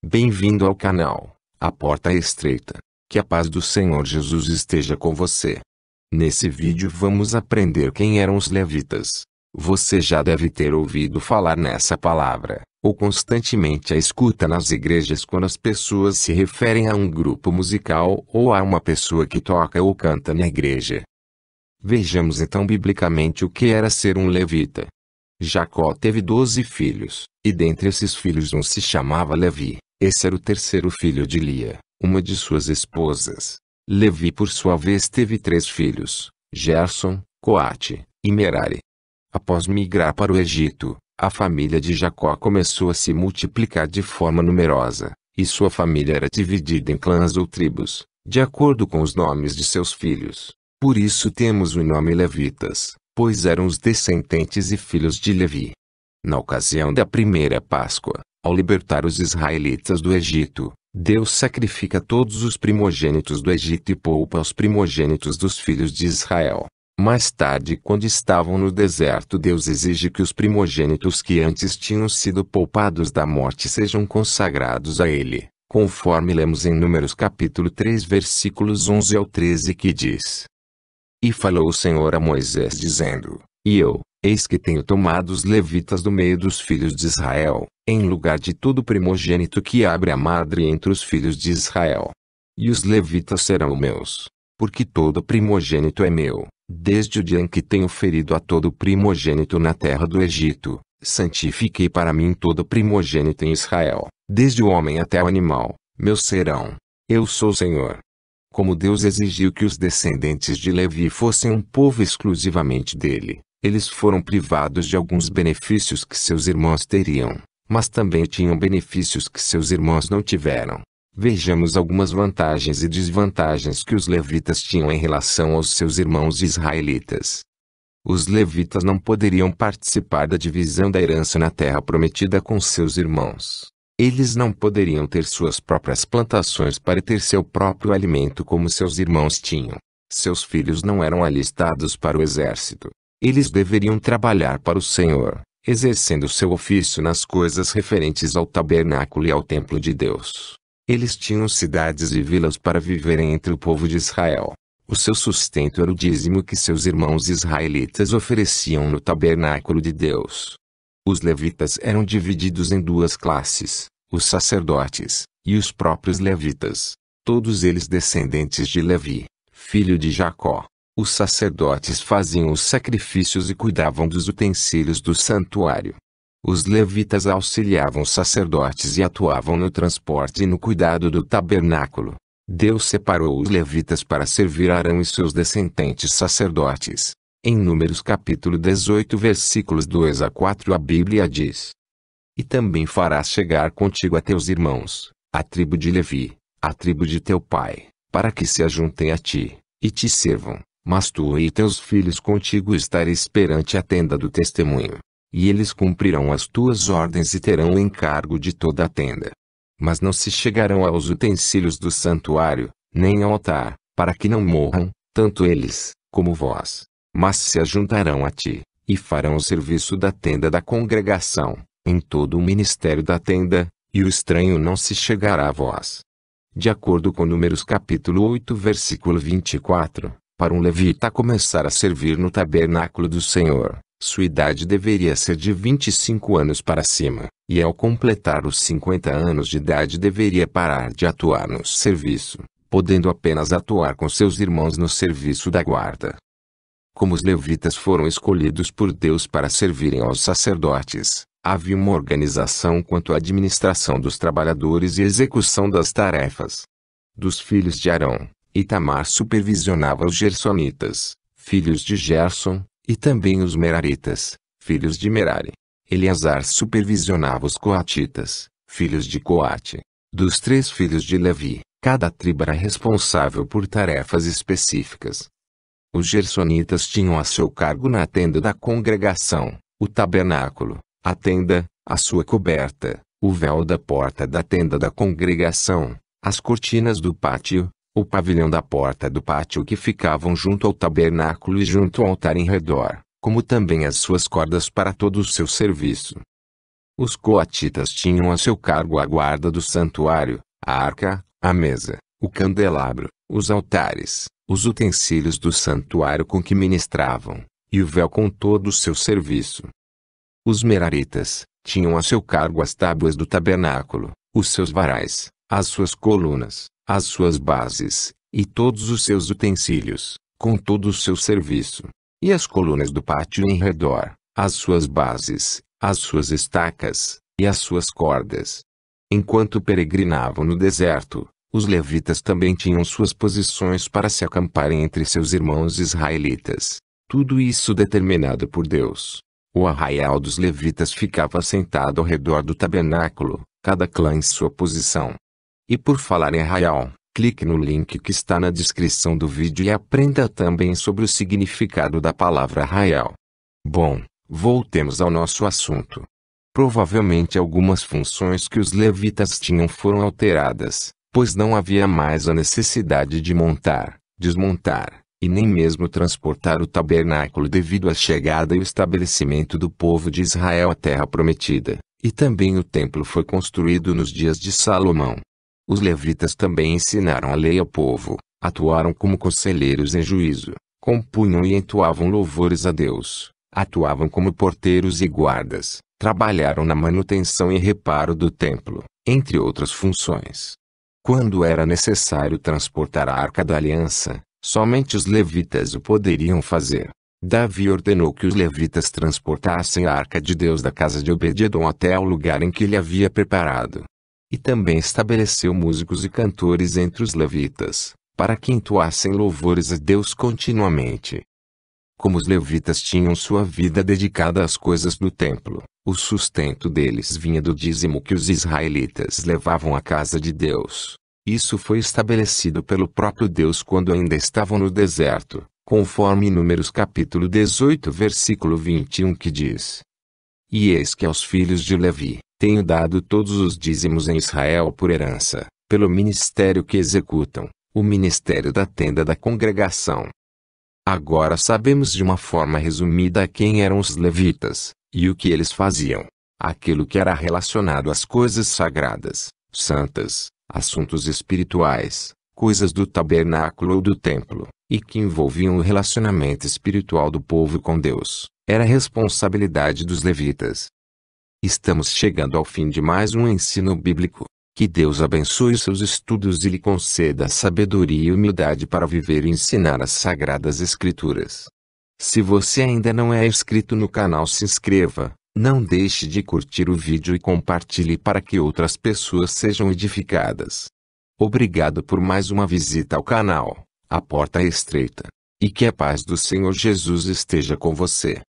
Bem-vindo ao canal. A porta é estreita. Que a paz do Senhor Jesus esteja com você. Nesse vídeo vamos aprender quem eram os levitas. Você já deve ter ouvido falar nessa palavra, ou constantemente a escuta nas igrejas quando as pessoas se referem a um grupo musical ou a uma pessoa que toca ou canta na igreja. Vejamos então biblicamente o que era ser um levita. Jacó teve 12 filhos, e dentre esses filhos um se chamava Levi. Esse era o terceiro filho de Lia, uma de suas esposas. Levi por sua vez teve 3 filhos, Gerson, Coate e Merari. Após migrar para o Egito, a família de Jacó começou a se multiplicar de forma numerosa, e sua família era dividida em clãs ou tribos, de acordo com os nomes de seus filhos. Por isso temos o nome Levitas, pois eram os descendentes e filhos de Levi. Na ocasião da primeira Páscoa, ao libertar os israelitas do Egito, Deus sacrifica todos os primogênitos do Egito e poupa os primogênitos dos filhos de Israel. Mais tarde, quando estavam no deserto, Deus exige que os primogênitos que antes tinham sido poupados da morte sejam consagrados a Ele, conforme lemos em Números capítulo 3 versículos 11 ao 13 que diz: E falou o Senhor a Moisés dizendo: E eu, eis que tenho tomado os levitas do meio dos filhos de Israel, em lugar de todo primogênito que abre a madre entre os filhos de Israel. E os levitas serão meus, porque todo primogênito é meu, desde o dia em que tenho ferido a todo primogênito na terra do Egito, santifiquei para mim todo primogênito em Israel, desde o homem até o animal, meus serão. Eu sou o Senhor. Como Deus exigiu que os descendentes de Levi fossem um povo exclusivamente dele, eles foram privados de alguns benefícios que seus irmãos teriam, mas também tinham benefícios que seus irmãos não tiveram. Vejamos algumas vantagens e desvantagens que os levitas tinham em relação aos seus irmãos israelitas. Os levitas não poderiam participar da divisão da herança na terra prometida com seus irmãos. Eles não poderiam ter suas próprias plantações para ter seu próprio alimento como seus irmãos tinham. Seus filhos não eram alistados para o exército. Eles deveriam trabalhar para o Senhor, exercendo seu ofício nas coisas referentes ao tabernáculo e ao templo de Deus. Eles tinham cidades e vilas para viverem entre o povo de Israel. O seu sustento era o dízimo que seus irmãos israelitas ofereciam no tabernáculo de Deus. Os levitas eram divididos em 2 classes, os sacerdotes, e os próprios levitas, todos eles descendentes de Levi, filho de Jacó. Os sacerdotes faziam os sacrifícios e cuidavam dos utensílios do santuário. Os levitas auxiliavam os sacerdotes e atuavam no transporte e no cuidado do tabernáculo. Deus separou os levitas para servir Arão e seus descendentes sacerdotes. Em Números capítulo 18 versículos 2 a 4 a Bíblia diz: E também farás chegar contigo a teus irmãos, a tribo de Levi, a tribo de teu pai, para que se ajuntem a ti, e te sirvam. Mas tu e teus filhos contigo estareis perante a tenda do testemunho. E eles cumprirão as tuas ordens e terão o encargo de toda a tenda. Mas não se chegarão aos utensílios do santuário, nem ao altar, para que não morram, tanto eles, como vós. Mas se ajuntarão a ti, e farão o serviço da tenda da congregação, em todo o ministério da tenda, e o estranho não se chegará a vós. De acordo com Números capítulo 8 versículo 24, para um levita começar a servir no tabernáculo do Senhor, sua idade deveria ser de 25 anos para cima, e ao completar os 50 anos de idade deveria parar de atuar no serviço, podendo apenas atuar com seus irmãos no serviço da guarda. Como os levitas foram escolhidos por Deus para servirem aos sacerdotes, havia uma organização quanto à administração dos trabalhadores e execução das tarefas. Dos filhos de Arão, Itamar supervisionava os gersonitas, filhos de Gerson, e também os meraritas, filhos de Merari. Eleazar supervisionava os coatitas, filhos de Coate. Dos 3 filhos de Levi, cada tribo era responsável por tarefas específicas. Os gersonitas tinham a seu cargo na tenda da congregação, o tabernáculo, a tenda, a sua coberta, o véu da porta da tenda da congregação, as cortinas do pátio, o pavilhão da porta do pátio que ficavam junto ao tabernáculo e junto ao altar em redor, como também as suas cordas para todo o seu serviço. Os coatitas tinham a seu cargo a guarda do santuário, a arca, a mesa, o candelabro, os altares, os utensílios do santuário com que ministravam, e o véu com todo o seu serviço. Os meraritas tinham a seu cargo as tábuas do tabernáculo, os seus varais, as suas colunas, as suas bases, e todos os seus utensílios, com todo o seu serviço, e as colunas do pátio em redor, as suas bases, as suas estacas, e as suas cordas. Enquanto peregrinavam no deserto, os levitas também tinham suas posições para se acamparem entre seus irmãos israelitas. Tudo isso determinado por Deus. O arraial dos levitas ficava assentado ao redor do tabernáculo, cada clã em sua posição. E por falar em arraial, clique no link que está na descrição do vídeo e aprenda também sobre o significado da palavra arraial. Bom, voltemos ao nosso assunto. Provavelmente algumas funções que os levitas tinham foram alteradas, pois não havia mais a necessidade de montar, desmontar, e nem mesmo transportar o tabernáculo devido à chegada e o estabelecimento do povo de Israel à terra prometida, e também o templo foi construído nos dias de Salomão. Os levitas também ensinaram a lei ao povo, atuaram como conselheiros em juízo, compunham e entoavam louvores a Deus, atuavam como porteiros e guardas, trabalharam na manutenção e reparo do templo, entre outras funções. Quando era necessário transportar a Arca da Aliança, somente os levitas o poderiam fazer. Davi ordenou que os levitas transportassem a Arca de Deus da casa de Obed-edom até o lugar em que ele havia preparado. E também estabeleceu músicos e cantores entre os levitas, para que entoassem louvores a Deus continuamente. Como os levitas tinham sua vida dedicada às coisas do templo, o sustento deles vinha do dízimo que os israelitas levavam à casa de Deus. Isso foi estabelecido pelo próprio Deus quando ainda estavam no deserto, conforme Números capítulo 18 versículo 21 que diz: E eis que aos filhos de Levi, tenho dado todos os dízimos em Israel por herança, pelo ministério que executam, o ministério da tenda da congregação. Agora sabemos de uma forma resumida quem eram os levitas, e o que eles faziam. Aquilo que era relacionado às coisas sagradas, santas, assuntos espirituais, coisas do tabernáculo ou do templo, e que envolviam o relacionamento espiritual do povo com Deus, era responsabilidade dos levitas. Estamos chegando ao fim de mais um ensino bíblico. Que Deus abençoe os seus estudos e lhe conceda sabedoria e humildade para viver e ensinar as Sagradas Escrituras. Se você ainda não é inscrito no canal, se inscreva, não deixe de curtir o vídeo e compartilhe para que outras pessoas sejam edificadas. Obrigado por mais uma visita ao canal, A Porta é Estreita. E que a paz do Senhor Jesus esteja com você.